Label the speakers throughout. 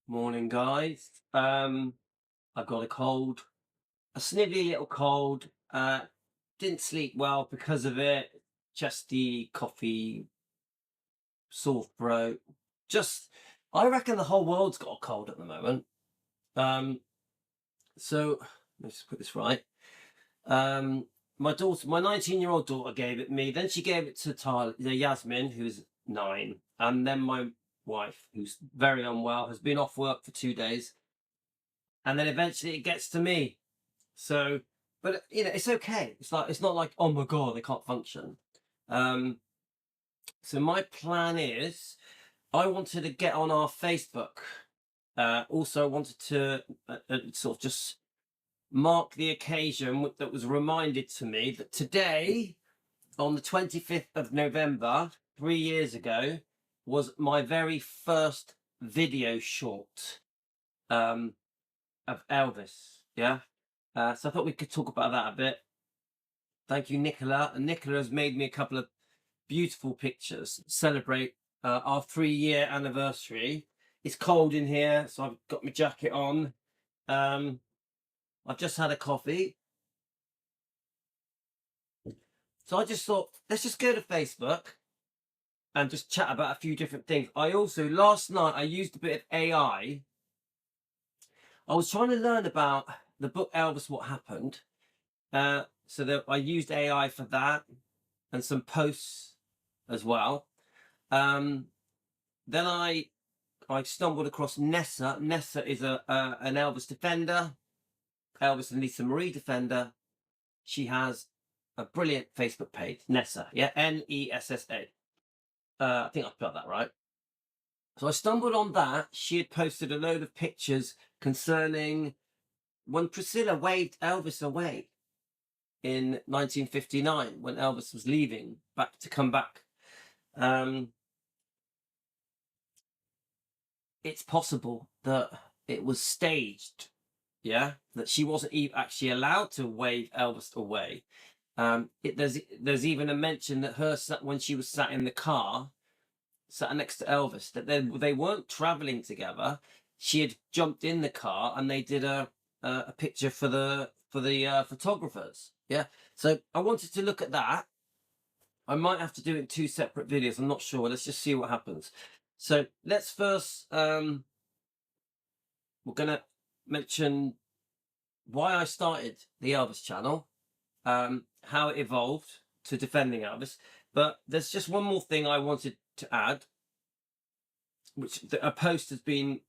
Speaker 1: Morning, guys. I've got a cold, a snivelly little cold. Didn't sleep well because of it. Chesty, coffee, sore throat. Just, I reckon the whole world's got a cold at the moment. Um, so let's just put this right. My daughter, my 19-year-old daughter gave it me. Then she gave it to Tyler, Yasmin, who's 9, and then my wife, who's very unwell, has been off work for 2 days. And then eventually it gets to me. So, but it's okay. It's not like, oh my god, they can't function. Um, so my plan is, I wanted to get on our Facebook. Also, I wanted to sort of just mark the occasion that was reminded to me that today, on the 25th of November, 3 years ago, was my very first video short. Of Elvis. Yeah. So I thought we could talk about that a bit. Thank you, Nicola. And Nicola has made me a couple of beautiful pictures. Celebrate our 3-year anniversary. It's cold in here, so I've got my jacket on. I've just had a coffee. So I just thought, let's just go to Facebook and just chat about a few different things. I also, last night, I used a bit of AI. I was trying to learn about the book Elvis, What Happened. So that I used AI for that and some posts as well. Then I stumbled across Nessa. Nessa is an Elvis defender, Elvis and Lisa Marie defender. She has a brilliant Facebook page, Nessa. Yeah, Nessa. I think I spelled that right. So I stumbled on that. She had posted a load of pictures concerning when Priscilla waved Elvis away in 1959 when Elvis was leaving back to come back. It's possible that it was staged, yeah, that she wasn't actually allowed to wave Elvis away. There's even a mention that when she was sat in the car, sat next to Elvis, that they weren't traveling together. She had jumped in the car and they did a picture for the photographers. Yeah, so I wanted to look at that. I might have to do it in 2 separate videos. I'm not sure. Let's just see what happens. So let's first, we're going to mention why I started the Elvis channel, how it evolved to defending Elvis. But there's just one more thing I wanted to add, which a post has been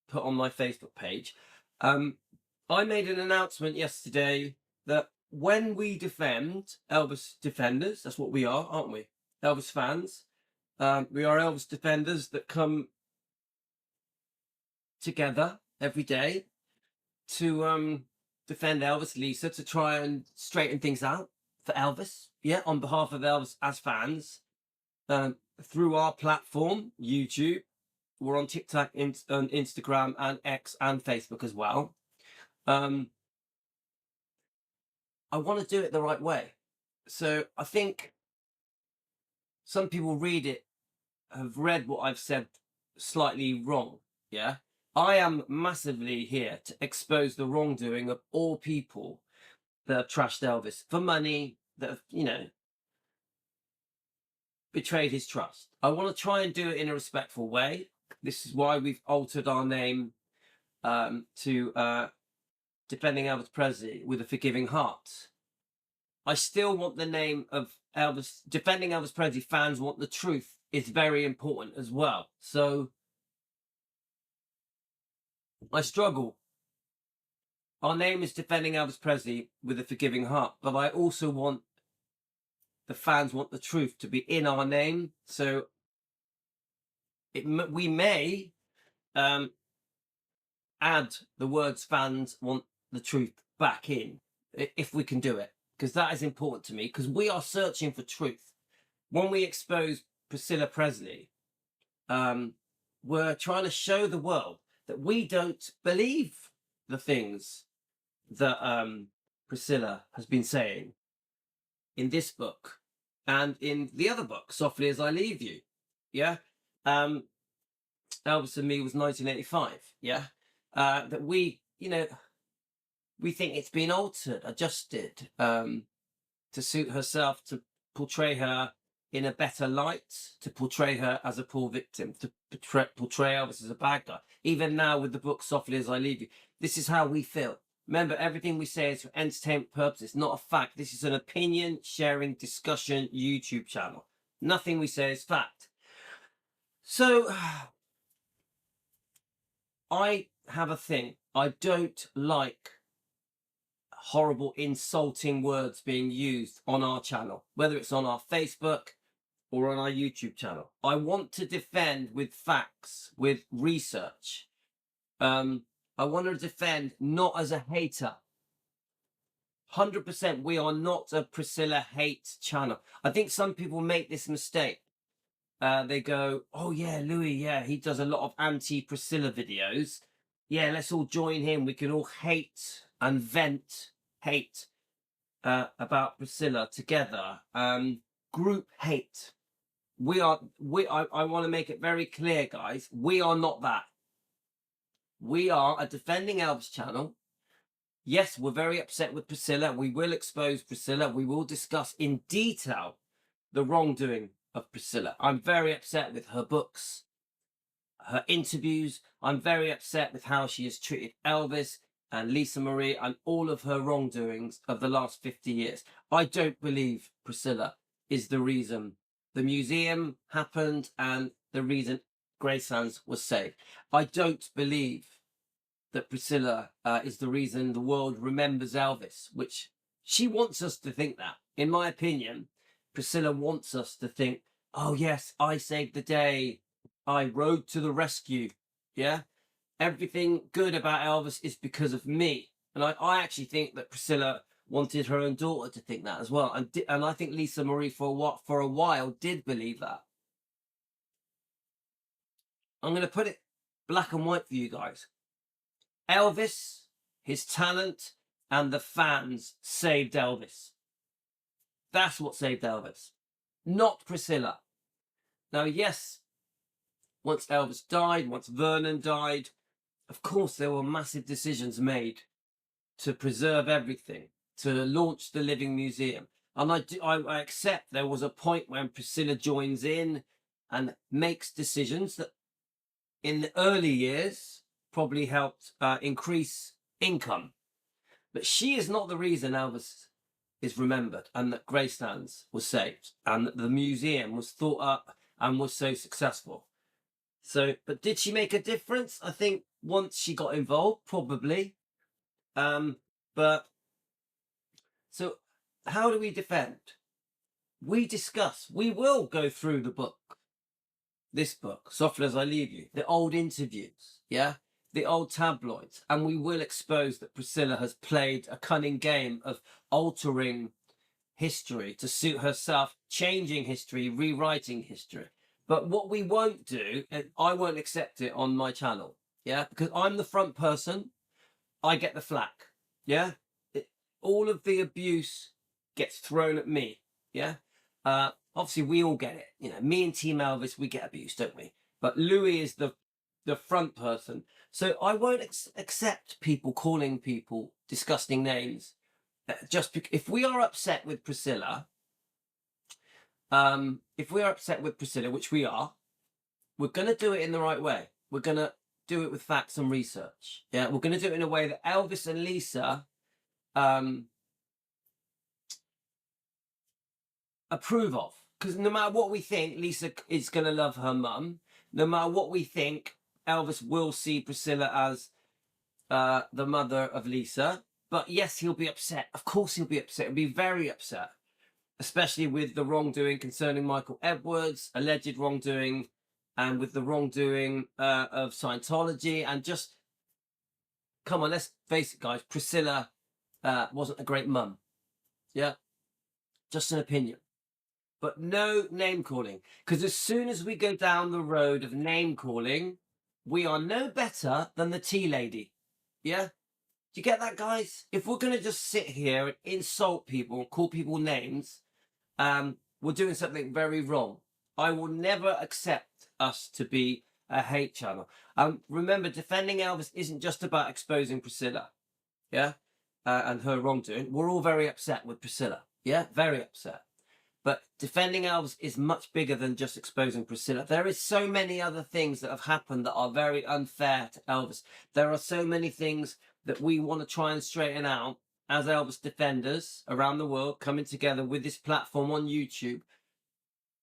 Speaker 1: put on my Facebook page. I made an announcement yesterday that when we defend Elvis defenders, that's what we are, aren't we? Elvis fans. We are Elvis defenders that come together every day to defend Elvis, Lisa, to try and straighten things out for Elvis. Yeah, on behalf of Elvis as fans, through our platform, YouTube. We're on TikTok, on Instagram, and X, and Facebook as well. I want to do it the right way. So I think some people have read what I've said slightly wrong. Yeah. I am massively here to expose the wrongdoing of all people that have trashed Elvis for money, that have, betrayed his trust. I want to try and do it in a respectful way. This is why we've altered our name to Defending Elvis Presley with a Forgiving Heart. I still want the name of Elvis. Defending Elvis Presley fans want the truth is very important as well. So I struggle. Our name is Defending Elvis Presley with a Forgiving Heart, but I also want the fans want the truth to be in our name. So we may add the words fans want the truth back in, if we can do it, because that is important to me, because we are searching for truth. When we expose Priscilla Presley, we're trying to show the world that we don't believe the things that Priscilla has been saying in this book and in the other book, Softly as I Leave You. Yeah. Elvis and Me was 1985. Yeah. That we, we think it's been altered, adjusted, to suit herself, to portray her in a better light, to portray her as a poor victim, to portray Elvis as a bad guy. Even now with the book Softly As I Leave You, this is how we feel. Remember, everything we say is for entertainment purposes, not a fact. This is an opinion sharing discussion YouTube channel. Nothing we say is fact. So I have a thing. I don't like horrible, insulting words being used on our channel, whether it's on our Facebook or on our YouTube channel. I want to defend with facts, with research. I want to defend not as a hater. 100% we are not a Priscilla hate channel. I think some people make this mistake. They go, oh yeah, Louis, yeah, he does a lot of anti-Priscilla videos. Yeah, let's all join him. We can all hate and vent hate about Priscilla together. Group hate. I want to make it very clear, guys. We are not that. We are a Defending Elvis channel. Yes, we're very upset with Priscilla. We will expose Priscilla. We will discuss in detail the wrongdoing of Priscilla. I'm very upset with her books, her interviews. I'm very upset with how she has treated Elvis and Lisa Marie and all of her wrongdoings of the last 50 years. I don't believe Priscilla is the reason the museum happened and the reason Gracelands was saved. I don't believe that Priscilla is the reason the world remembers Elvis, which she wants us to think that. In my opinion, Priscilla wants us to think, oh yes, I saved the day. I rode to the rescue. Yeah. Everything good about Elvis is because of me. And I actually think that Priscilla wanted her own daughter to think that as well. And I think Lisa Marie for a while did believe that. I'm going to put it black and white for you guys. Elvis, his talent, and the fans saved Elvis. That's what saved Elvis, not Priscilla. Now, yes, once Elvis died, once Vernon died, of course there were massive decisions made to preserve everything, to launch the Living Museum. And I accept there was a point when Priscilla joins in and makes decisions that in the early years probably helped increase income. But she is not the reason Elvis is remembered and that Gracelands was saved and that the museum was thought up and was so successful. So, but did she make a difference? I think once she got involved, probably. But so how do we defend? We discuss. We will go through the book. This book, Softly As I Leave You, the old interviews, yeah, the old tabloids, and we will expose that Priscilla has played a cunning game of altering history to suit herself, changing history, rewriting history. But what we won't do, and I won't accept it on my channel, yeah, because I'm the front person, I get the flack, yeah. All of the abuse gets thrown at me, yeah. Obviously, we all get it. You know, me and Team Elvis, we get abused, don't we? But Louis is the front person. So I won't accept people calling people disgusting names. Just because, if we are upset with Priscilla, which we are, we're going to do it in the right way. We're going to do it with facts and research. Yeah, we're going to do it in a way that Elvis and Lisa approve of. Because no matter what we think, Lisa is going to love her mum. No matter what we think, Elvis will see Priscilla as the mother of Lisa. But yes, he'll be upset. Of course he'll be upset. He'll be very upset. Especially with the wrongdoing concerning Michael Edwards, alleged wrongdoing, and with the wrongdoing of Scientology. And just, come on, let's face it, guys. Priscilla wasn't a great mum. Yeah? Just an opinion. But no name calling. Because as soon as we go down the road of name calling, we are no better than the tea lady. Yeah? Do you get that, guys? If we're going to just sit here and insult people and call people names, we're doing something very wrong. I will never accept us to be a hate channel. Remember, Defending Elvis isn't just about exposing Priscilla, yeah, and her wrongdoing. We're all very upset with Priscilla, yeah, very upset. But Defending Elvis is much bigger than just exposing Priscilla. There is so many other things that have happened that are very unfair to Elvis. There are so many things that we want to try and straighten out as Elvis defenders around the world, coming together with this platform on YouTube.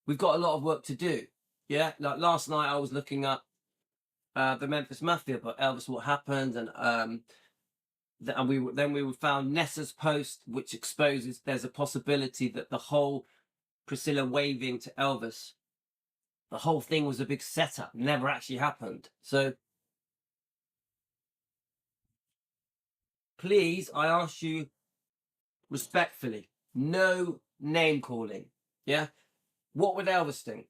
Speaker 1: We've got a lot of work to do. Yeah, like last night I was looking up the Memphis Mafia, but Elvis, what happened, and we found Nessa's post, which exposes there's a possibility that the whole Priscilla waving to Elvis, the whole thing was a big setup, never actually happened. So please, I ask you respectfully, no name calling. Yeah, what would Elvis think?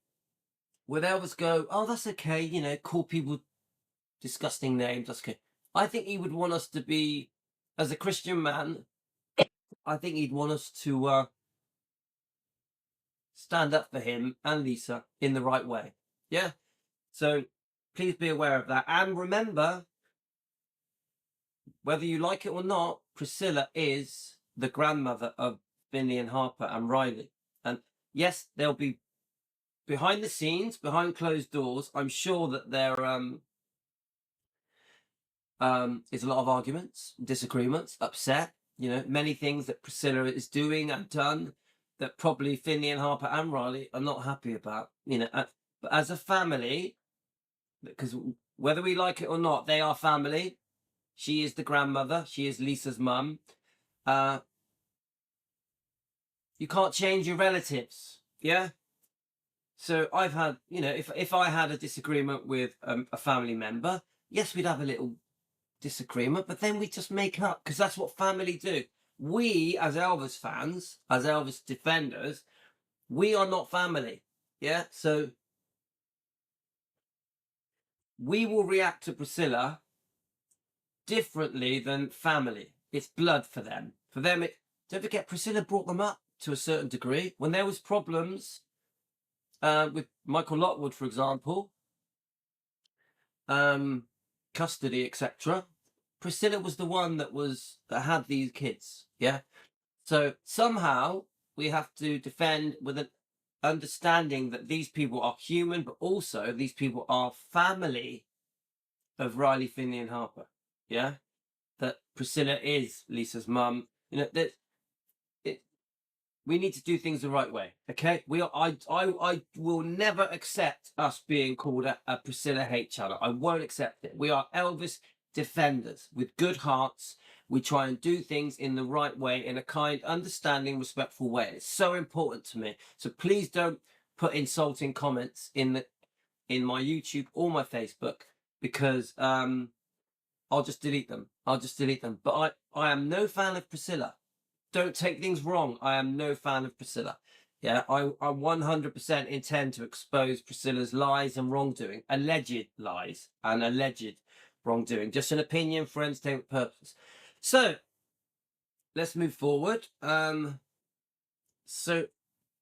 Speaker 1: Would Elvis go, oh, that's okay, you know, call people disgusting names, that's okay? I think he would want us to be, as a Christian man, I think he'd want us to stand up for him and Lisa in the right way. Yeah? So please be aware of that. And remember, whether you like it or not, Priscilla is the grandmother of Finley and Harper and Riley. And yes, they'll be behind the scenes, behind closed doors. I'm sure that there is a lot of arguments, disagreements, upset, you know, many things that Priscilla is doing and done that probably Finley and Harper and Riley are not happy about, you know. But as a family, because whether we like it or not, they are family. She is the grandmother. She is Lisa's mum. You can't change your relatives, yeah? So I've had, you know, if I had a disagreement with a family member, yes, we'd have a little disagreement, but then we just make up, because that's what family do. We, as Elvis fans, as Elvis defenders, we are not family, yeah? So we will react to Priscilla differently than family. It's blood for them. For them, don't forget, Priscilla brought them up to a certain degree. When there was problems with Michael Lockwood, for example, custody, etc., Priscilla was the one that had these kids, yeah? So somehow we have to defend with an understanding that these people are human, but also these people are family of Riley, Finley, and Harper, yeah? That Priscilla is Lisa's mum. You know, that we need to do things the right way, okay? I will never accept us being called a Priscilla hate channel. I won't accept it. We are Elvis defenders with good hearts. We try and do things in the right way, in a kind, understanding, respectful way. It's so important to me. So please don't put insulting comments in my YouTube or my Facebook, because I'll just delete them. But I am no fan of Priscilla. Don't take things wrong. I am no fan of Priscilla. Yeah, I 100% intend to expose Priscilla's lies and wrongdoing, alleged lies and alleged wrongdoing. Just an opinion for entertainment purposes. So let's move forward. So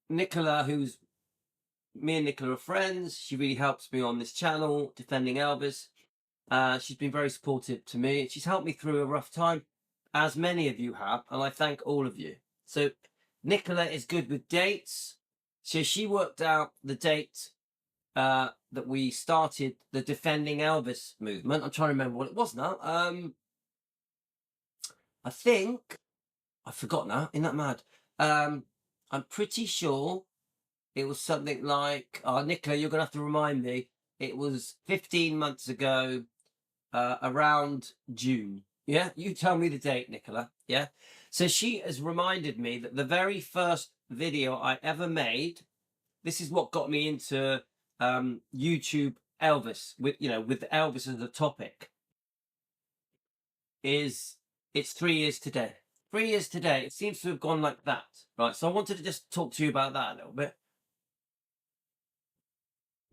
Speaker 1: Nicola, me and Nicola are friends. She really helps me on this channel, Defending Elvis. She's been very supportive to me. She's helped me through a rough time, as many of you have, and I thank all of you. So Nicola is good with dates. So she worked out the date that we started the Defending Elvis movement. I'm trying to remember what it was now. I think I forgot now. Isn't that mad? I'm pretty sure it was something like, Nicola, you're gonna have to remind me. It was 15 months ago, around June. Yeah, you tell me the date, Nicola. Yeah. So she has reminded me that the very first video I ever made, this is what got me into YouTube Elvis, with Elvis as a topic, it's 3 years today. 3 years today. It seems to have gone like that. Right. So I wanted to just talk to you about that a little bit.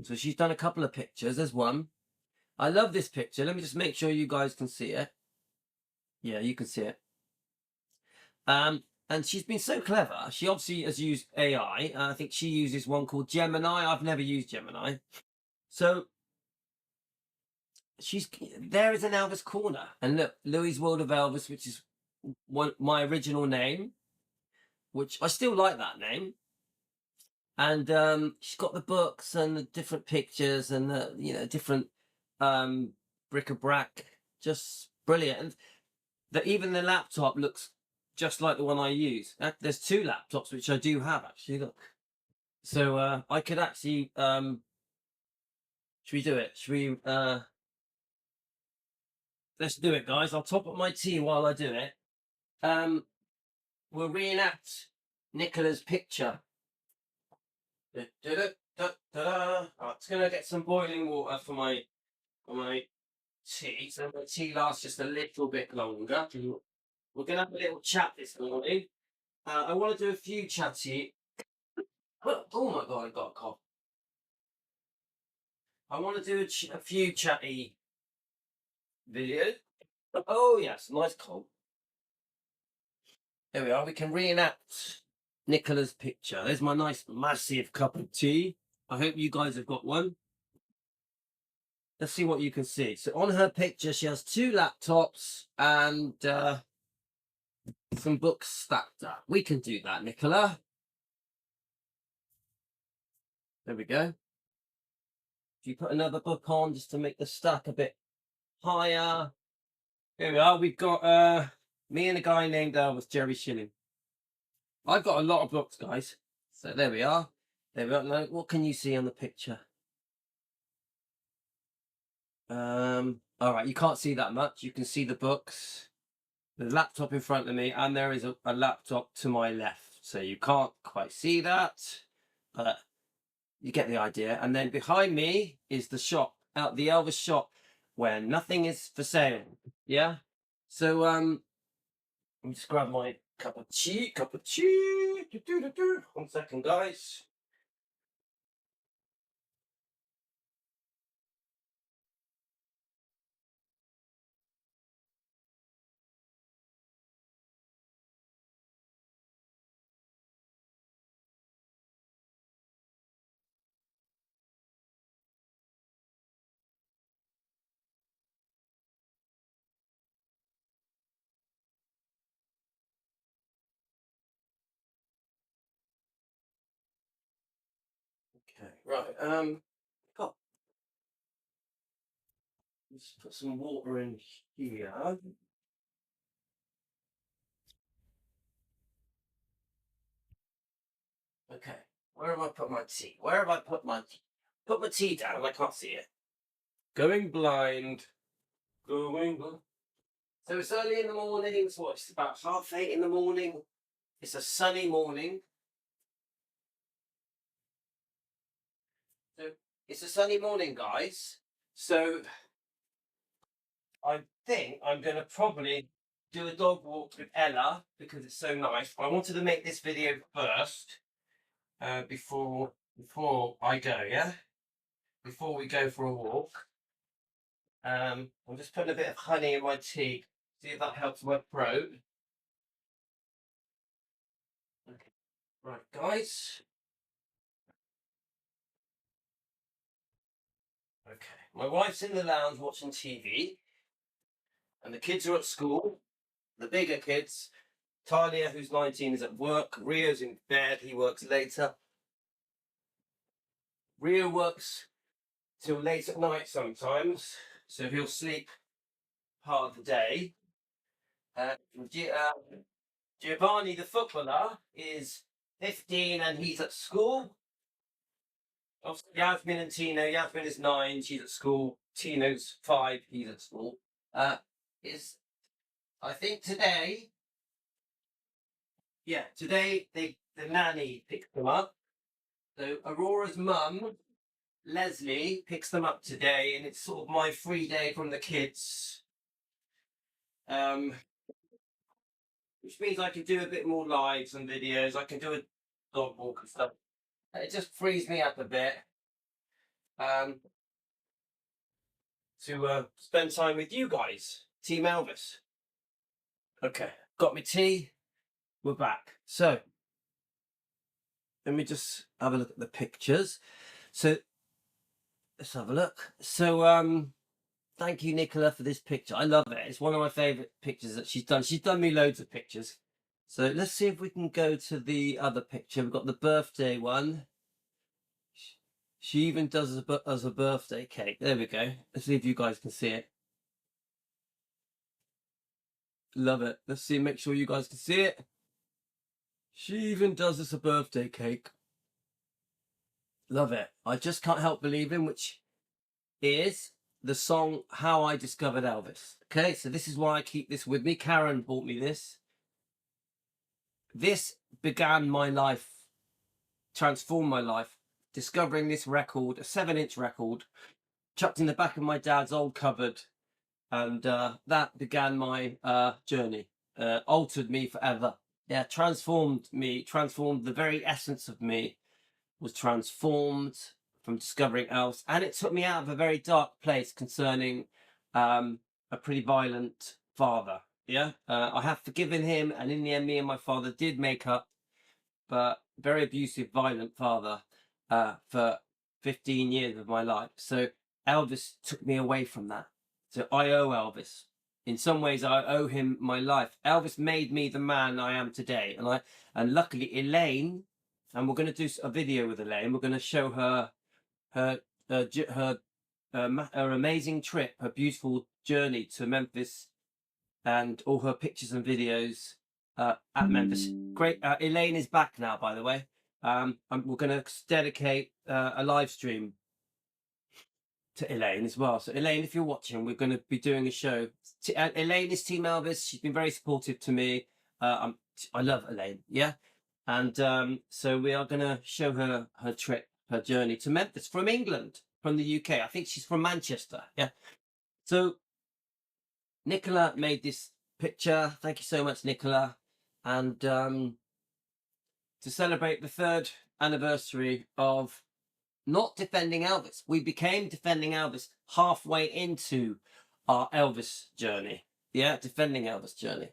Speaker 1: So she's done a couple of pictures. There's one. I love this picture. Let me just make sure you guys can see it. Yeah, you can see it. And she's been so clever. She obviously has used AI. I think she uses one called Gemini. I've never used Gemini. So there is an Elvis corner, and look, Louis World of Elvis, which is my original name, which I still like that name. And she's got the books and the different pictures and the different bric-a-brac, just brilliant. And even the laptop looks just like the one I use. There's two laptops which I do have actually. Look, so I could actually. Should we do it? Should we? Let's do it, guys. I'll top up my tea while I do it. We'll reenact Nicola's picture. I'm just gonna get some boiling water for my tea, so my tea lasts just a little bit longer. We're gonna have a little chat this morning. I want to do a few chatty. Oh my god, I got a cough. I want to do a few chatty videos. Oh yes, nice cold. There we are. We can reenact Nicola's picture. There's my nice massive cup of tea. I hope you guys have got one. Let's see what you can see. So on her picture, she has two laptops and some books stacked up. We can do that, Nicola. There we go. If you put another book on just to make the stack a bit higher. Here we are. We've got me and a guy named Elvis, Jerry Shilling. I've got a lot of books, guys. So there we are. There we are. Now, what can you see on the picture? All right, you can't see that much. You can see the books, the laptop in front of me, and there is a laptop to my left. So you can't quite see that, but you get the idea. And then behind me is the shop, the Elvis shop, where nothing is for sale. Yeah. So let me just grab my cup of tea. One second, guys. Okay, right. Oh, let's put some water in here. Okay, where have I put my tea? Where have I put my tea? Put my tea down. I can't see it. Going blind. Going blind. So it's early in the morning. It's what? It's about 8:30 in the morning. It's a sunny morning. So it's a sunny morning, guys. So I think I'm going to probably do a dog walk with Ella because it's so nice. But I wanted to make this video first before I go, yeah? Before we go for a walk. I'm just putting a bit of honey in my tea. See if that helps my throat. Okay. Right, guys. Okay. My wife's in the lounge watching TV. And the kids are at school. The bigger kids. Talia, who's 19, is at work. Rio's in bed. He works later. Rio works till late at night sometimes. So he'll sleep part of the day. Giovanni, the footballer, is 15 and he's at school. Obviously, Yasmin and Tino. Yasmin is 9, she's at school. Tino's 5, he's at school. I think today, today the nanny picked them up. So Aurora's mum, Leslie, picks them up today, and it's sort of my free day from the kids. Which means I can do a bit more lives and videos. I can do a dog walk and stuff. It just frees me up a bit to spend time with you guys, Team Elvis. Okay, got my tea. We're back. So let me just have a look at the pictures. So let's have a look. So thank you, Nicola, for this picture. I love it. It's one of my favourite pictures that she's done. She's done me loads of pictures. So let's see if we can go to the other picture. We've got the birthday one. She even does as a birthday cake. There we go. Let's see if you guys can see it. Love it. Let's see, make sure you guys can see it. She even does as a birthday cake. Love it. I just can't help believing, which is the song How I Discovered Elvis. Okay, so this is why I keep this with me. Karen bought me this. This began my life, transformed my life, discovering this record, a 7-inch record, chucked in the back of my dad's old cupboard, and that began my journey, altered me forever. Yeah, transformed me, transformed the very essence of me, was transformed from discovering Elvis, and it took me out of a very dark place concerning a pretty violent father. Yeah, I have forgiven him, and in the end, me and my father did make up, but very abusive, violent father for 15 years of my life. So Elvis took me away from that. So I owe Elvis. In some ways, I owe him my life. Elvis made me the man I am today, and luckily Elaine, and we're going to do a video with Elaine. We're going to show her her amazing trip, her beautiful journey to Memphis, and all her pictures and videos at Memphis. Great. Elaine is back now, by the way. We're going to dedicate a live stream to Elaine as well. So Elaine, if you're watching, we're going to be doing a show. Elaine is Team Elvis. She's been very supportive to me. I love Elaine. Yeah. And so we are going to show her trip, her journey to Memphis from England, from the UK. I think she's from Manchester. Yeah. So Nicola made this picture. Thank you so much, Nicola. And to celebrate the 3rd anniversary of not defending Elvis, we became defending Elvis halfway into our Elvis journey. Yeah, defending Elvis journey.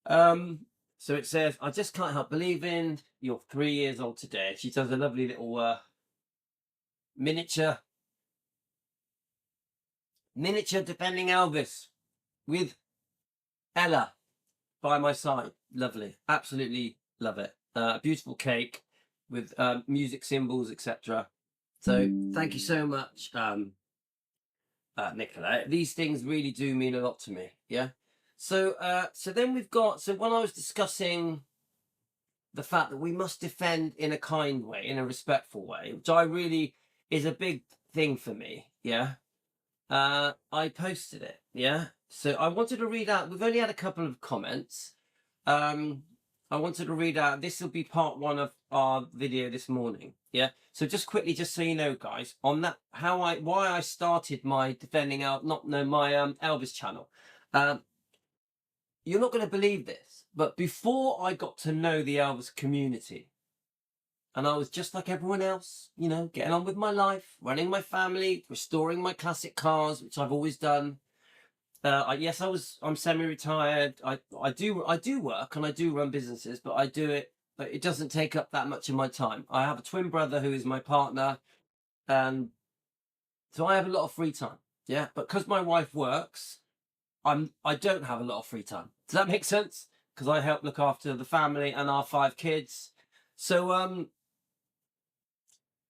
Speaker 1: So it says, I just can't help believing you're 3 years old today. She does a lovely little miniature defending Elvis with Ella by my side. Lovely. Absolutely love it. Beautiful cake with music symbols, etc. So thank you so much, Nicola. These things really do mean a lot to me. Yeah. So then we've got, so when I was discussing the fact that we must defend in a kind way, in a respectful way, which I really is a big thing for me. Yeah. I posted it. Yeah. So I wanted to read out, we've only had a couple of comments. I wanted to read out, this will be part 1 of our video this morning. Yeah. So just quickly, just so you know, guys, on that, why I started my defending my Elvis channel. You're not going to believe this, but before I got to know the Elvis community, and I was just like everyone else, you know, getting on with my life, running my family, restoring my classic cars, which I've always done. Yes, I'm semi-retired. I do work and I do run businesses, but I do it. But it doesn't take up that much of my time. I have a twin brother who is my partner, and so I have a lot of free time. Yeah, but because my wife works, I don't have a lot of free time. Does that make sense? Because I help look after the family and our 5 kids. So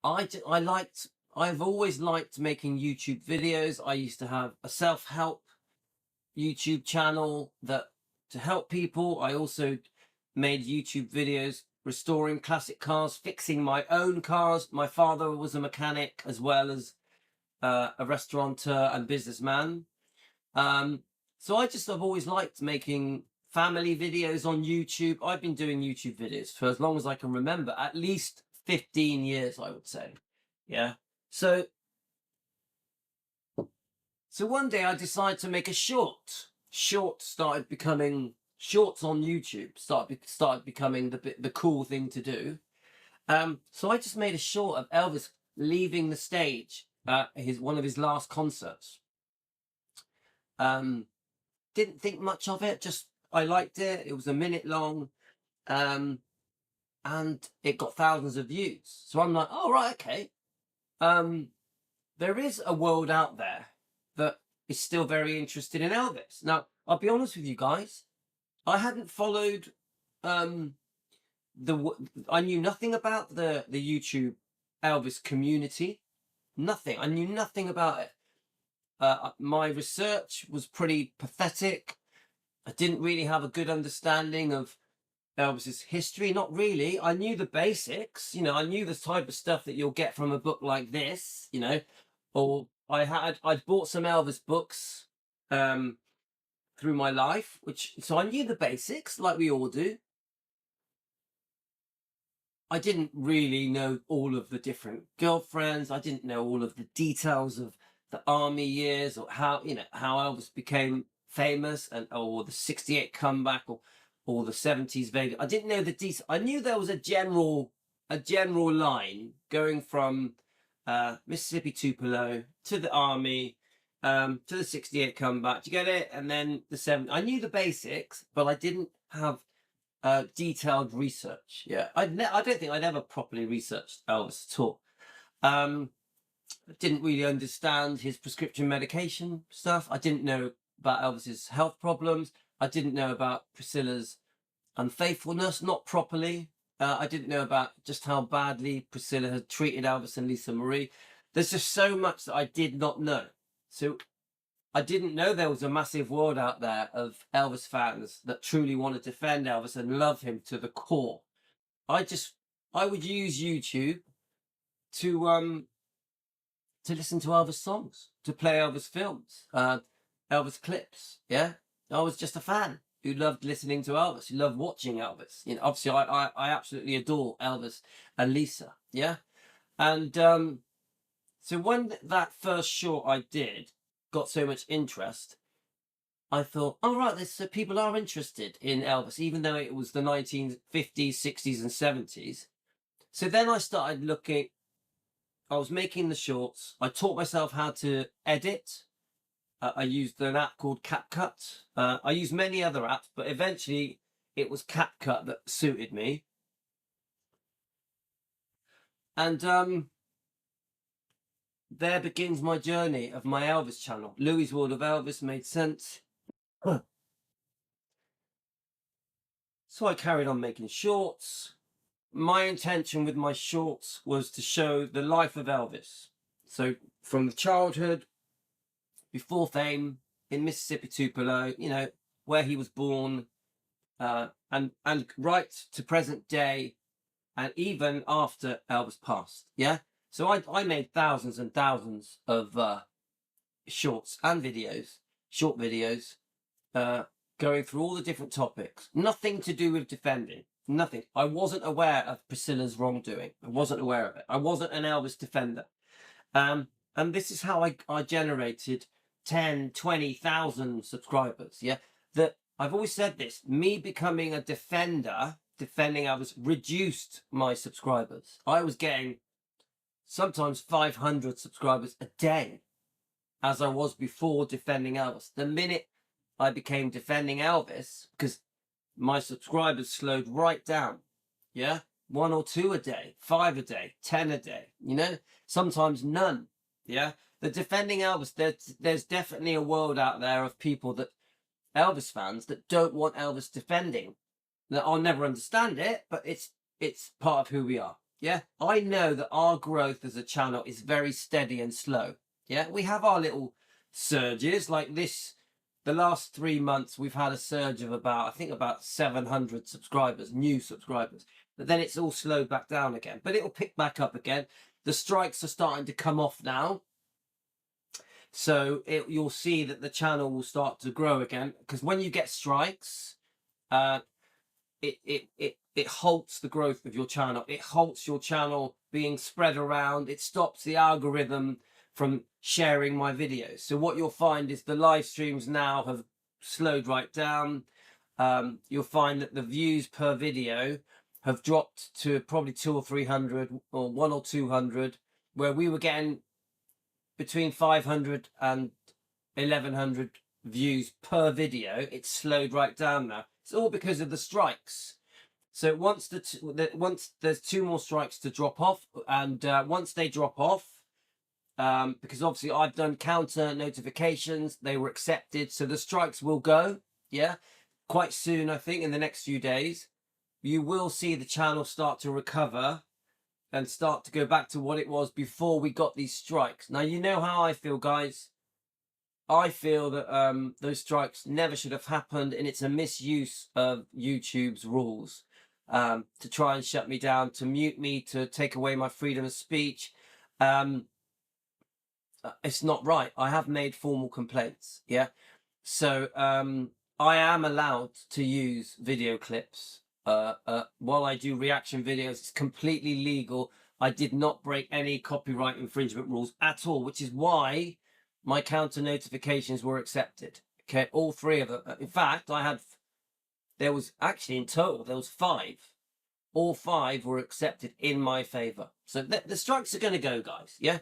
Speaker 1: I've always liked making YouTube videos. I used to have a self-help YouTube channel to help people. I also made YouTube videos restoring classic cars, fixing my own cars. My father was a mechanic as well as a restaurateur and businessman. So I've always liked making family videos on YouTube. I've been doing YouTube videos for as long as I can remember, at least 15 years, I would say. Yeah. So one day I decided to make a short. Started becoming shorts on YouTube. Started becoming the cool thing to do. So I just made a short of Elvis leaving the stage at one of his last concerts. Didn't think much of it. Just I liked it. It was a minute long, and it got thousands of views. So I'm like, oh right, okay. There is a world out there that is still very interested in Elvis. Now, I'll be honest with you guys, I hadn't followed um, I knew nothing about the YouTube Elvis community. Nothing. I knew nothing about it. My research was pretty pathetic. I didn't really have a good understanding of Elvis's history. Not really. I knew the basics. You know, I knew the type of stuff that you'll get from a book like this. You know, or I'd bought some Elvis books through my life, so I knew the basics, like we all do. I didn't really know all of the different girlfriends. I didn't know all of the details of the army years, or how Elvis became famous, or the '68 comeback, or the '70s Vegas. I didn't know the details. I knew there was a general line going from Mississippi Tupelo to the army, to the '68 comeback. Do you get it? And then the '70s. I knew the basics, but I didn't have detailed research. Yeah, I don't think I'd ever properly researched Elvis at all. Didn't really understand his prescription medication stuff. I didn't know about Elvis's health problems. I didn't know about Priscilla's unfaithfulness, not properly. I didn't know about just how badly Priscilla had treated Elvis and Lisa Marie. There's just so much that I did not know. So I didn't know there was a massive world out there of Elvis fans that truly want to defend Elvis and love him to the core. I would use YouTube to listen to Elvis songs, to play Elvis films, Elvis clips. Yeah, I was just a fan who loved listening to Elvis, who loved watching Elvis. You know, obviously I absolutely adore Elvis and Lisa. Yeah, and so when that first short I did got so much interest, I thought, oh right, people are interested in Elvis, even though it was the 1950s, 60s, and 70s. So then I started looking. I was making the shorts. I taught myself how to edit. I used an app called CapCut. I used many other apps, but eventually it was CapCut that suited me. And there begins my journey of my Elvis channel. Louis' World of Elvis made sense. So I carried on making shorts. My intention with my shorts was to show the life of Elvis. So from the childhood, before fame, in Mississippi Tupelo, you know, where he was born, and right to present day, and even after Elvis passed. Yeah. So I made thousands and thousands of shorts and videos, short videos, going through all the different topics. Nothing to do with defending. Nothing. I wasn't aware of Priscilla's wrongdoing. I wasn't aware of it. I wasn't an Elvis defender. And this is how I generated 10, 20,000 subscribers. Yeah. That I've always said this, me becoming a defender, defending Elvis, reduced my subscribers. I was getting sometimes 500 subscribers a day, as I was before defending Elvis. The minute I became defending Elvis, because my subscribers slowed right down. Yeah. 1 or 2 a day, 5 a day, 10 a day, you know, sometimes none. Yeah. The defending Elvis, there's definitely a world out there of people, that Elvis fans, that don't want Elvis defending. That I'll never understand it, but it's part of who we are. Yeah. I know that our growth as a channel is very steady and slow. Yeah. We have our little surges like this. The last 3 months, we've had a surge of about 700 subscribers, new subscribers. But then it's all slowed back down again. But it'll pick back up again. The strikes are starting to come off now. So you'll see that the channel will start to grow again. Because when you get strikes, it halts the growth of your channel. It halts your channel being spread around. It stops the algorithm from sharing my videos. So what you'll find is the live streams now have slowed right down. You'll find that the views per video have dropped to probably 200 or 300, or 100 or 200, where we were getting between 500 and 1100 views per video. It's slowed right down now. It's all because of the strikes. So once there's 2 more strikes to drop off, and once they drop off, because obviously I've done counter notifications. They were accepted. So the strikes will go, yeah, quite soon, I think, in the next few days. You will see the channel start to recover and start to go back to what it was before we got these strikes. Now, you know how I feel, guys. I feel that those strikes never should have happened, and it's a misuse of YouTube's rules to try and shut me down, to mute me, to take away my freedom of speech. It's not right. I have made formal complaints, yeah? So I am allowed to use video clips while I do reaction videos. It's completely legal. I did not break any copyright infringement rules at all, which is why my counter notifications were accepted. Okay, all 3 of them. In fact, there was actually in total, there was 5. All 5 were accepted in my favor. So the strikes are going to go, guys. Yeah,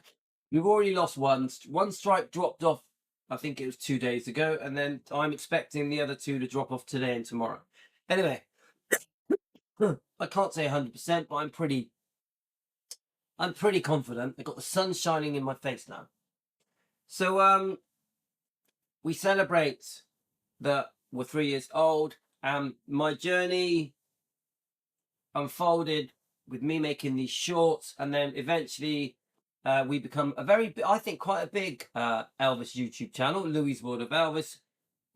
Speaker 1: we've already lost one. One strike dropped off, I think it was 2 days ago, and then I'm expecting the other 2 to drop off today and tomorrow. Anyway, I can't say 100%, but I'm pretty confident. I've got the sun shining in my face now. So we celebrate that we're 3 years old. My journey unfolded with me making these shorts, and then eventually we become I think quite a big Elvis YouTube channel, Louis' World of Elvis.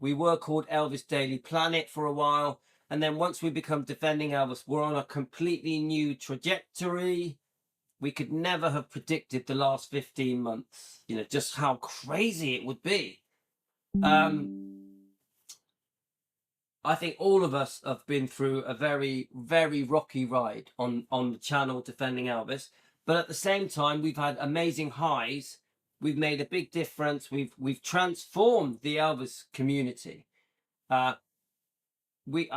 Speaker 1: We were called Elvis Daily Planet for a while, and then once we become Defending Elvis, we're on a completely new trajectory. We could never have predicted the last 15 months, you know, just how crazy it would be. I think all of us have been through a very, very rocky ride on the channel Defending Elvis. But at the same time, we've had amazing highs. We've made a big difference. We've transformed the Elvis community. We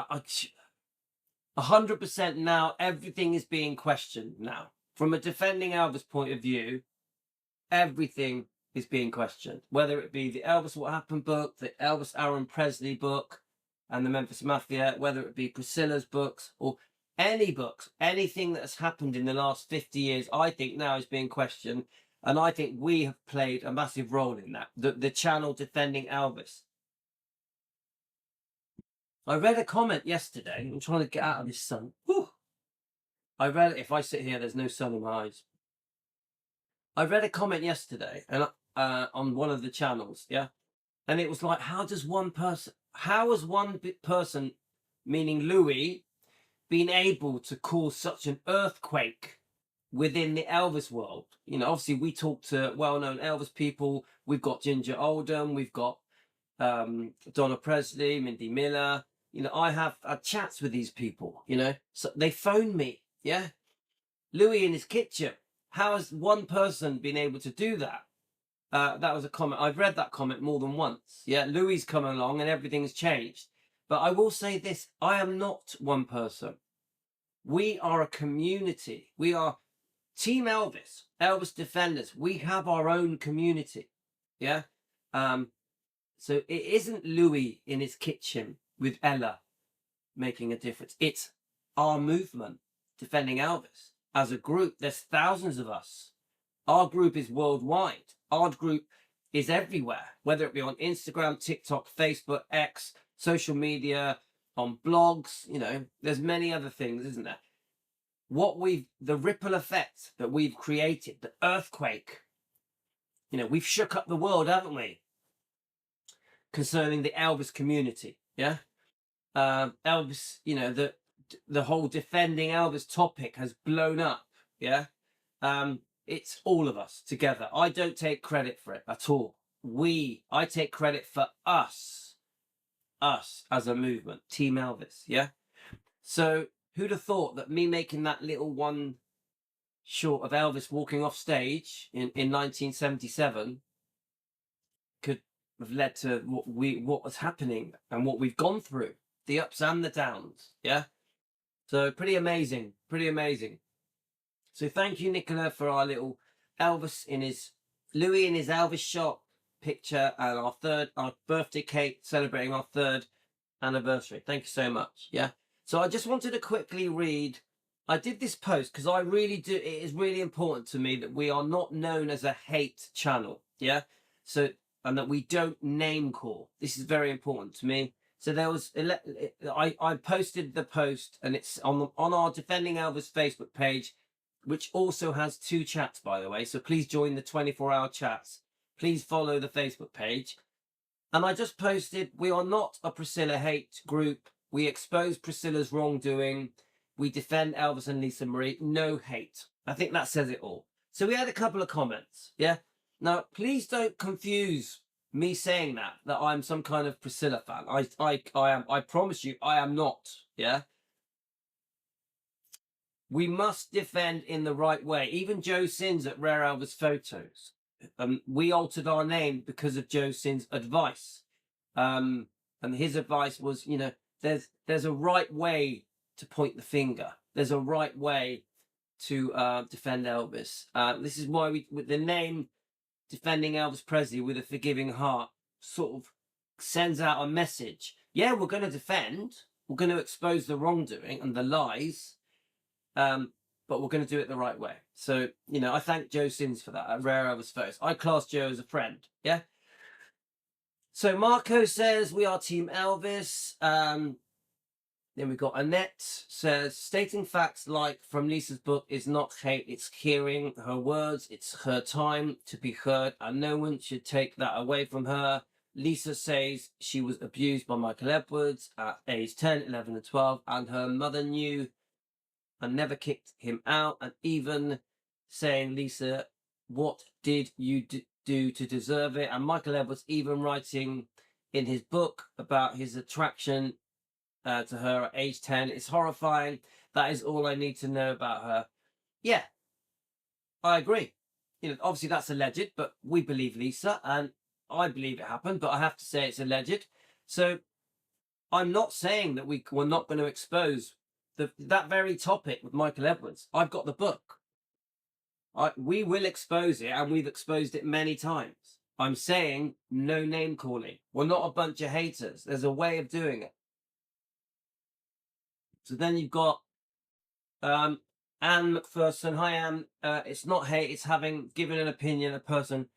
Speaker 1: 100% now, everything is being questioned now. From a Defending Elvis point of view, everything is being questioned. Whether it be the Elvis What Happened book, the Elvis Aaron Presley book, and the Memphis Mafia, whether it be Priscilla's books or any books, anything that has happened in the last 50 years, I think now is being questioned. And I think we have played a massive role in that. The channel Defending Elvis. I read a comment yesterday. I'm trying to get out of this sun. Whew. I read it. If I sit here, there's no sun in my eyes. I read a comment yesterday and on one of the channels, yeah? And it was like, how has one person, meaning Louis, been able to cause such an earthquake within the Elvis world? You know, obviously we talk to well-known Elvis people. We've got Ginger Oldham, we've got Donna Presley, Mindy Miller. You know, I have chats with these people, you know, so they phone me, yeah? Louis in his kitchen. How has one person been able to do that? That was a comment. I've read that comment more than once. Yeah, Louis come along and everything's changed. But I will say this, I am not one person. We are a community. We are Team Elvis, Elvis Defenders. We have our own community. Yeah. So it isn't Louis in his kitchen with Ella making a difference. It's our movement, Defending Elvis. As a group, there's thousands of us. Our group is worldwide. Our group is everywhere, whether it be on Instagram, TikTok, Facebook, X, social media, on blogs, you know, there's many other things, isn't there? The ripple effect that we've created, the earthquake, you know, we've shook up the world, haven't we? Concerning the Elvis community, yeah? Elvis, you know, the whole Defending Elvis topic has blown up, yeah? It's all of us together. I don't take credit for it at all. I take credit for us as a movement, Team Elvis, yeah? So who'd have thought that me making that little one short of Elvis walking off stage in 1977 could have led to what was happening and what we've gone through, the ups and the downs, yeah? So pretty amazing, pretty amazing. So thank you, Nicola, for our little Louis in his Elvis shot picture and our birthday cake celebrating our 3rd anniversary. Thank you so much. Yeah. So I just wanted to quickly read I did this post because I really do. It is really important to me that we are not known as a hate channel. Yeah. So, and that we don't name call. This is very important to me. So there was, I posted the post, and it's on our Defending Elvis Facebook page, which also has 2 chats, by the way. So please join the 24-hour chats. Please follow the Facebook page. And I just posted, we are not a Priscilla hate group. We expose Priscilla's wrongdoing. We defend Elvis and Lisa Marie. No hate. I think that says it all. So we had a couple of comments. Yeah. Now, please don't confuse me saying that I'm some kind of Priscilla fan. I am. I promise you, I am not. Yeah. We must defend in the right way. Even Joe Sins at Rare Elvis Photos. We altered our name because of Joe Sins' advice. And his advice was, there's a right way to point the finger. There's a right way to defend Elvis. This is why with the name Defending Elvis Presley with a Forgiving Heart sort of sends out a message. Yeah, we're going to defend. We're going to expose the wrongdoing and the lies. But we're going to do it the right way. So, I thank Joe Sins for that. At Rare Elvis Photos. I class Joe as a friend. Yeah. So Marco says we are Team Elvis. Then we got Annette says stating facts like from Lisa's book is not hate, it's hearing her words, it's her time to be heard, and no one should take that away from her. Lisa says she was abused by Michael Edwards at age 10, 11, and 12, and her mother knew and never kicked him out. And even saying, Lisa, what did you do to deserve it? And Michael Edwards even writing in his book about his attraction to her at age 10. It's horrifying. That is all I need to know about her. Yeah, I agree. Obviously that's alleged, but we believe Lisa, and I believe it happened, but I have to say it's alleged. So I'm not saying that we're not going to expose that very topic with Michael Edwards. I've got the book. We will expose it, and we've exposed it many times. I'm saying no name calling. We're not a bunch of haters. There's a way of doing it. So then you've got Anne McPherson. Hi, Anne. It's not hate. It's having given an opinion a person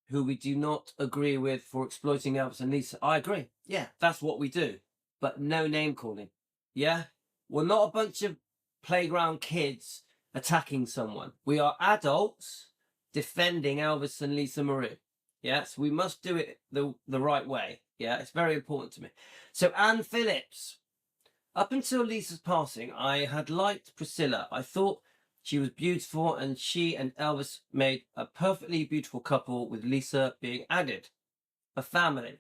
Speaker 1: who we do not agree with for exploiting Elvis and Lisa. I agree. Yeah, that's what we do. But no name calling. Yeah? We're not a bunch of playground kids attacking someone. We are adults defending Elvis and Lisa Marie. Yes, we must do it the right way. Yeah, it's very important to me. So Anne Phillips. Up until Lisa's passing, I had liked Priscilla. I thought she was beautiful, and she and Elvis made a perfectly beautiful couple with Lisa being added. A family.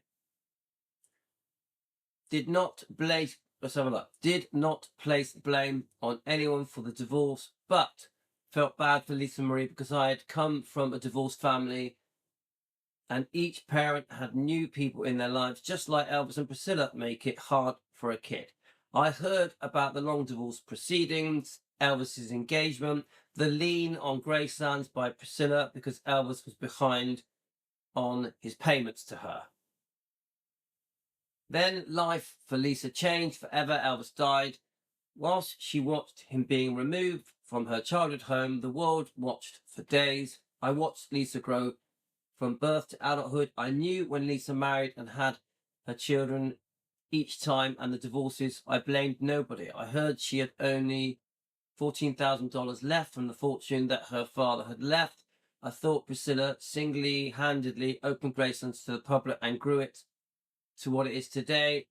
Speaker 1: Did not place blame on anyone for the divorce, but felt bad for Lisa Marie because I had come from a divorced family and each parent had new people in their lives, just like Elvis and Priscilla make it hard for a kid. I heard about the long divorce proceedings, Elvis's engagement, the lien on Gracelands by Priscilla because Elvis was behind on his payments to her. Then life for Lisa changed forever. Elvis died. Whilst she watched him being removed from her childhood home, the world watched for days. I watched Lisa grow from birth to adulthood. I knew when Lisa married and had her children each time, and the divorces, I blamed nobody. I heard she had only $14,000 left from the fortune that her father had left. I thought Priscilla single-handedly opened Gracelands to the public and grew it to what it is today.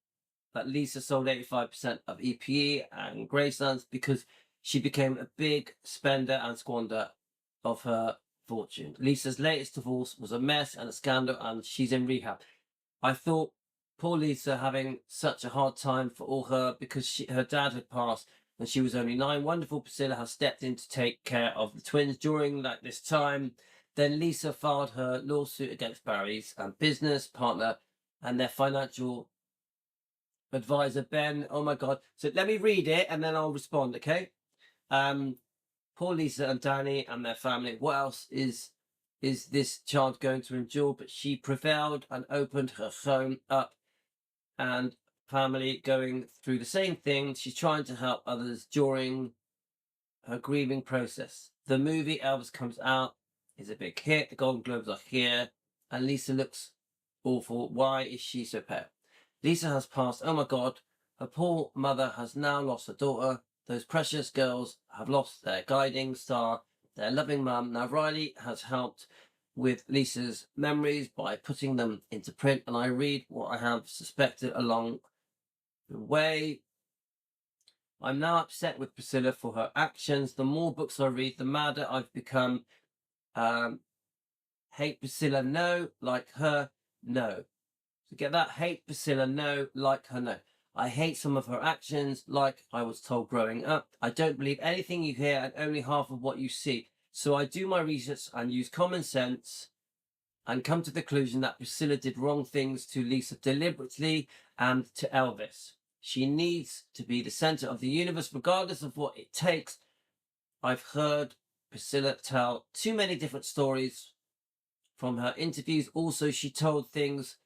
Speaker 1: That Lisa sold 85% of EPE and Gracelands because she became a big spender and squander of her fortune. Lisa's latest divorce was a mess and a scandal, and she's in rehab. I thought, poor Lisa having such a hard time for all her because her dad had passed and she was only 9. Wonderful Priscilla has stepped in to take care of the twins during this time. Then Lisa filed her lawsuit against Barry's business partner and their financial advisor, Ben. Oh my God. So let me read it and then I'll respond, okay? Poor Lisa and Danny and their family. What else is this child going to endure? But she prevailed and opened her home up, and family going through the same thing. She's trying to help others during her grieving process. The movie Elvis comes out, is a big hit. The Golden Globes are here, and Lisa looks awful. Why is she so pale? Lisa has passed. Oh my God, her poor mother has now lost her daughter. Those precious girls have lost their guiding star, their loving mum. Now Riley has helped with Lisa's memories by putting them into print, and I read what I have suspected along the way. I'm now upset with Priscilla for her actions. The more books I read, the madder I've become. Hate Priscilla, no. Like her, no. So get that? Hate Priscilla, no. Like her, no. I hate some of her actions, like I was told growing up. I don't believe anything you hear and only half of what you see. So I do my research and use common sense and come to the conclusion that Priscilla did wrong things to Lisa deliberately and to Elvis. She needs to be the center of the universe, regardless of what it takes. I've heard Priscilla tell too many different stories from her interviews. Also, she told things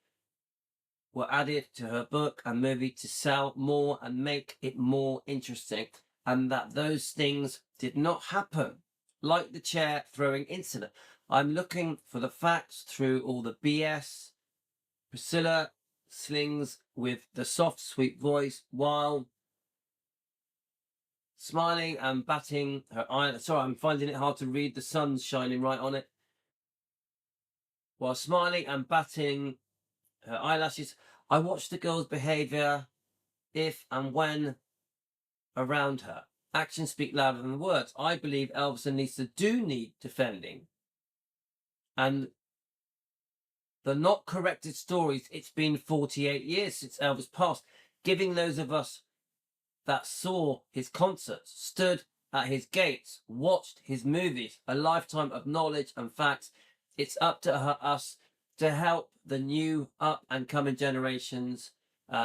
Speaker 1: were added to her book and movie to sell more and make it more interesting, and that those things did not happen, like the chair throwing incident. I'm looking for the facts through all the BS. Priscilla slings with the soft, sweet voice while smiling and batting her eye. Sorry, I'm finding it hard to read. The sun's shining right on it. While smiling and batting her eyelashes, I watch the girl's behavior if and when around her. Actions speak louder than words. I believe Elvis and Lisa do need defending. And the not corrected stories, it's been 48 years since Elvis passed, giving those of us that saw his concerts, stood at his gates, watched his movies, a lifetime of knowledge and facts. It's up to us to help the new up and coming generations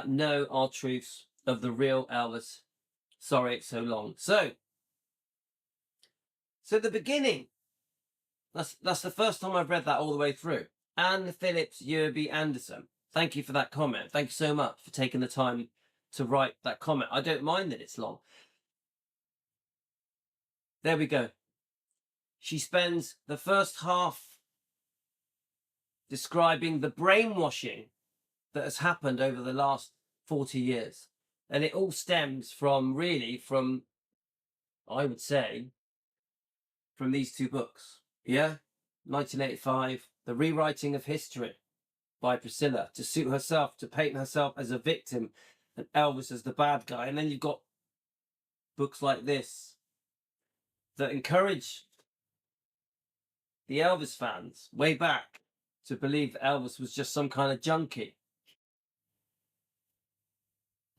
Speaker 1: know our truths of the real Elvis. Sorry it's so long. So the beginning, that's the first time I've read that all the way through. Anne Phillips Yerby Anderson, thank you for that comment. Thank you so much for taking the time to write that comment. I don't mind that it's long. There we go. She spends the first half describing the brainwashing that has happened over the last 40 years. And it all stems from, I would say, from these two books. Yeah? 1985, The Rewriting of History by Priscilla, to suit herself, to paint herself as a victim and Elvis as the bad guy. And then you've got books like this that encourage the Elvis fans way back to believe that Elvis was just some kind of junkie.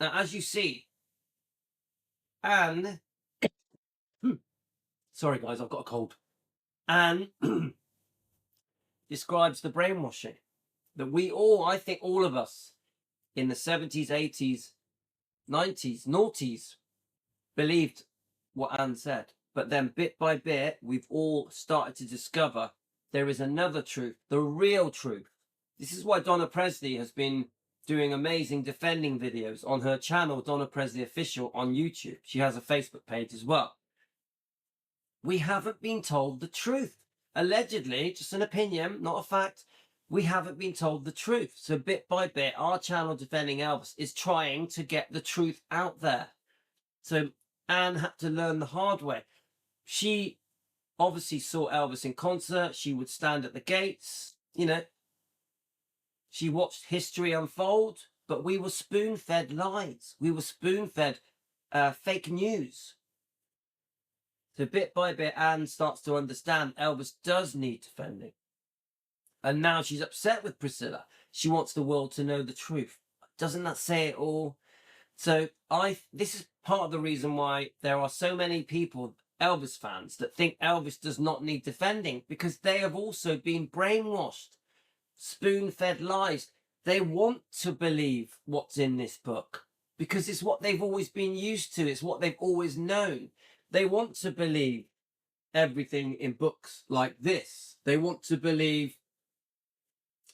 Speaker 1: Now, as you see, Anne, sorry guys, I've got a cold. Anne describes the brainwashing that we all, I think all of us in the 70s, 80s, 90s, noughties believed what Anne said. But then bit by bit, we've all started to discover there is another truth, the real truth. This is why Donna Presley has been doing amazing defending videos on her channel, Donna Presley Official on YouTube. She has a Facebook page as well. We haven't been told the truth. Allegedly, just an opinion, not a fact. We haven't been told the truth. So bit by bit, our channel Defending Elvis is trying to get the truth out there. So Anne had to learn the hard way. She obviously saw Elvis in concert. She would stand at the gates, you know. She watched history unfold, but we were spoon-fed lies. We were spoon-fed fake news. So bit by bit, Anne starts to understand Elvis does need defending. And now she's upset with Priscilla. She wants the world to know the truth. Doesn't that say it all? So this is part of the reason why there are so many people, Elvis fans, that think Elvis does not need defending, because they have also been brainwashed, spoon-fed lies. They want to believe what's in this book because it's what they've always been used to. It's what they've always known. They want to believe everything in books like this. They want to believe,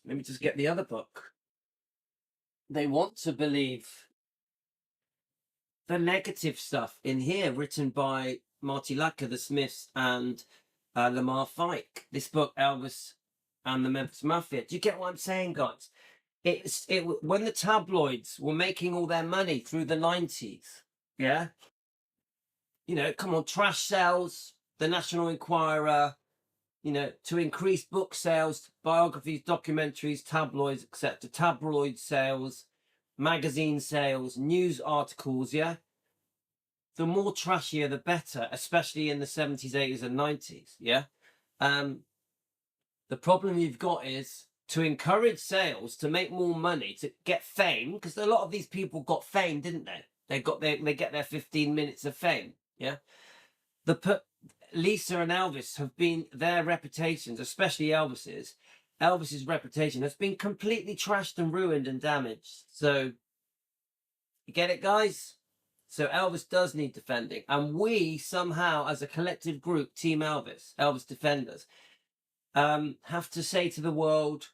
Speaker 1: let me just get the other book. They want to believe the negative stuff in here written by Marty Lacker, the Smiths, and Lamar Fike. This book, Elvis and the Memphis Mafia. Do you get what I'm saying, guys? When the tabloids were making all their money through the 90s, yeah, come on, trash sales, the National Enquirer, to increase book sales, biographies, documentaries, tabloids, etc., tabloid sales, magazine sales, news articles, yeah. The more trashier, the better, especially in the 70s, 80s, and 90s, yeah. The problem you've got is to encourage sales, to make more money, to get fame, because a lot of these people got fame, didn't they? They get their 15 minutes of fame, yeah. Lisa and Elvis have been, their reputations, especially Elvis's reputation has been completely trashed and ruined and damaged. So, you get it, guys? So Elvis does need defending. And we somehow, as a collective group, Team Elvis Defenders, have to say to the world,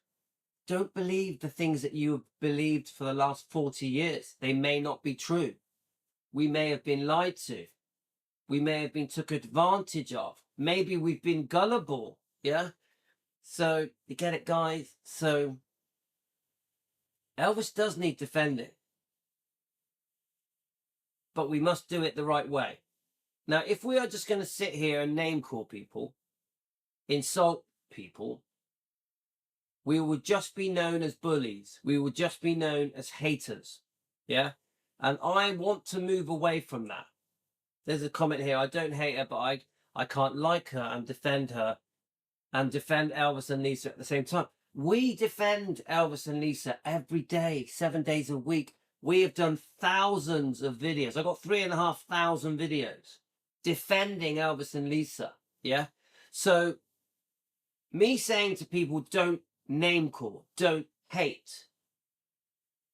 Speaker 1: don't believe the things that you have believed for the last 40 years. They may not be true. We may have been lied to. We may have been took advantage of. Maybe we've been gullible. Yeah. So you get it, guys? So Elvis does need defending. But we must do it the right way. Now, if we are just going to sit here and name call people, insult people, we will just be known as bullies. We will just be known as haters. Yeah. And I want to move away from that. There's a comment here. I don't hate her, but I can't like her and defend her and defend Elvis and Lisa at the same time. We defend Elvis and Lisa every day, 7 days a week. We have done thousands of videos. I got 3,500 videos defending Elvis and Lisa. Yeah. So me saying to people, don't name call, don't hate,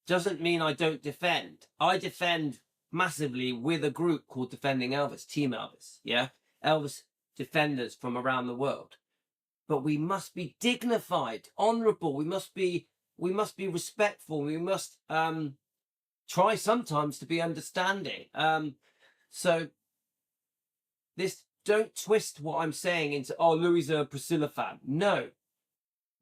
Speaker 1: doesn't mean I don't defend. I defend massively with a group called Defending Elvis, Team Elvis. Yeah. Elvis defenders from around the world. But we must be dignified, honorable. We must be respectful. We must try sometimes to be understanding. So don't twist what I'm saying into, oh, Louis is a Priscilla fan. No,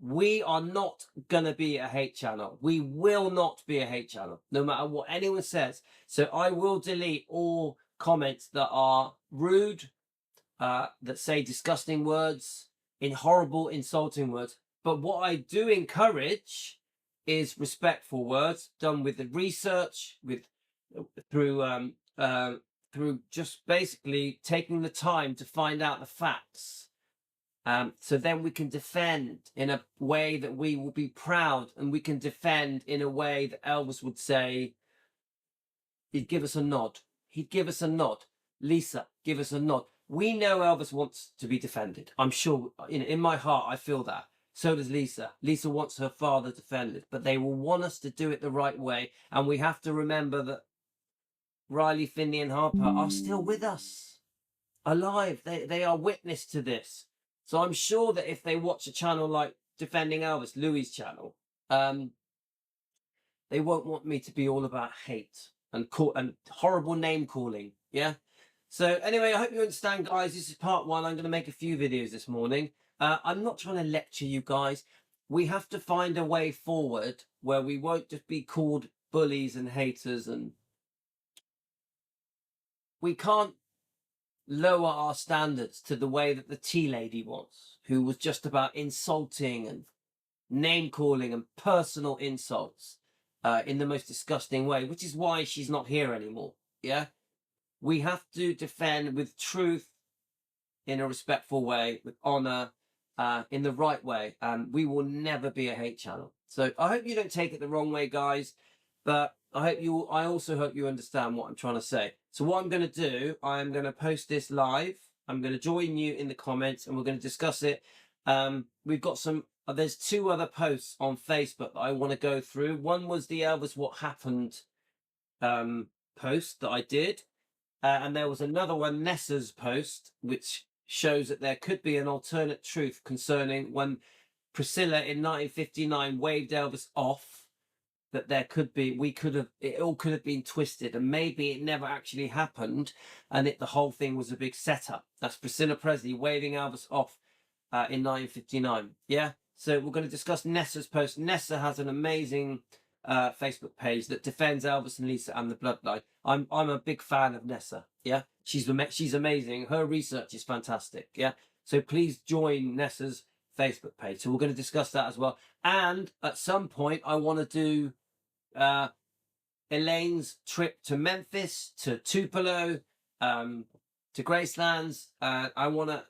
Speaker 1: we are not going to be a hate channel. We will not be a hate channel, no matter what anyone says. So I will delete all comments that are rude, that say disgusting words, in horrible, insulting words. But what I do encourage is respectful words done with the research, through just basically taking the time to find out the facts. So then we can defend in a way that we will be proud, and we can defend in a way that Elvis would say, he'd give us a nod. He'd give us a nod. Lisa, give us a nod. We know Elvis wants to be defended. I'm sure, in my heart, I feel that. So does Lisa. Lisa wants her father defended, but they will want us to do it the right way. And we have to remember that Riley, Finley and Harper are still with us, alive. They are witness to this. So I'm sure that if they watch a channel like Defending Elvis, Louis' channel, they won't want me to be all about hate and horrible name calling. Yeah. So anyway, I hope you understand, guys. This is part one. I'm going to make a few videos this morning. I'm not trying to lecture you guys. We have to find a way forward where we won't just be called bullies and haters, and we can't lower our standards to the way that the tea lady was, who was just about insulting and name calling and personal insults in the most disgusting way, which is why she's not here anymore. Yeah. We have to defend with truth, in a respectful way, with honor, in the right way. And we will never be a hate channel. So I hope you don't take it the wrong way, guys. But I also hope you understand what I'm trying to say. So what I'm going to do, I'm going to post this live. I'm going to join you in the comments and we're going to discuss it. We've got there's 2 other posts on Facebook that I want to go through. One was the Elvis What Happened post that I did. And there was another one, Nessa's post, which shows that there could be an alternate truth concerning when Priscilla in 1959 waved Elvis off. that it all could have been twisted, and maybe it never actually happened, and the whole thing was a big setup. That's Priscilla Presley waving Elvis off in 1959. Yeah. So we're going to discuss Nessa's post. Nessa has an amazing Facebook page that defends Elvis and Lisa and the bloodline. I'm a big fan of Nessa. Yeah, she's amazing. Her research is fantastic. Yeah, so please join Nessa's Facebook page. So we're going to discuss that as well. And at some point, I want to do Elaine's trip to Memphis, to Tupelo, to Gracelands. I want to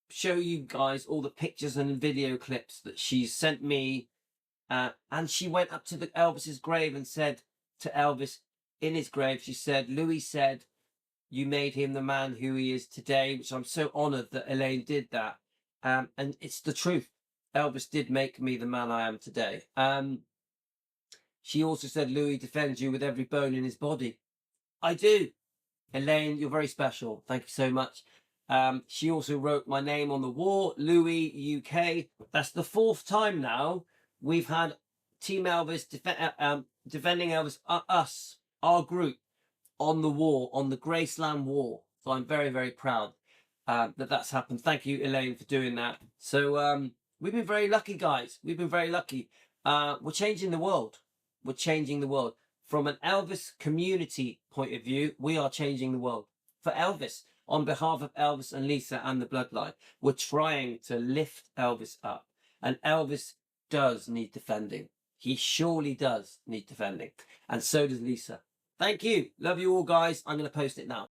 Speaker 1: show you guys all the pictures and video clips that she's sent me. And she went up to Elvis's grave and said to Elvis in his grave, she said, Louis said, you made him the man who he is today, which I'm so honored that Elaine did that. And it's the truth. Elvis did make me the man I am today. She also said, Louis defends you with every bone in his body. I do. Elaine, you're very special. Thank you so much. She also wrote my name on the wall, Louis UK. That's the 4th time now we've had Team Elvis defending Elvis, us, our group, on the wall, on the Graceland wall. So I'm very, very proud that that's happened. Thank you, Elaine, for doing that. So we've been very lucky, guys. We've been very lucky. We're changing the world. We're changing the world. From an Elvis community point of view, we are changing the world. For Elvis, on behalf of Elvis and Lisa and the bloodline, we're trying to lift Elvis up. And Elvis does need defending. He surely does need defending. And so does Lisa. Thank you. Love you all, guys. I'm going to post it now.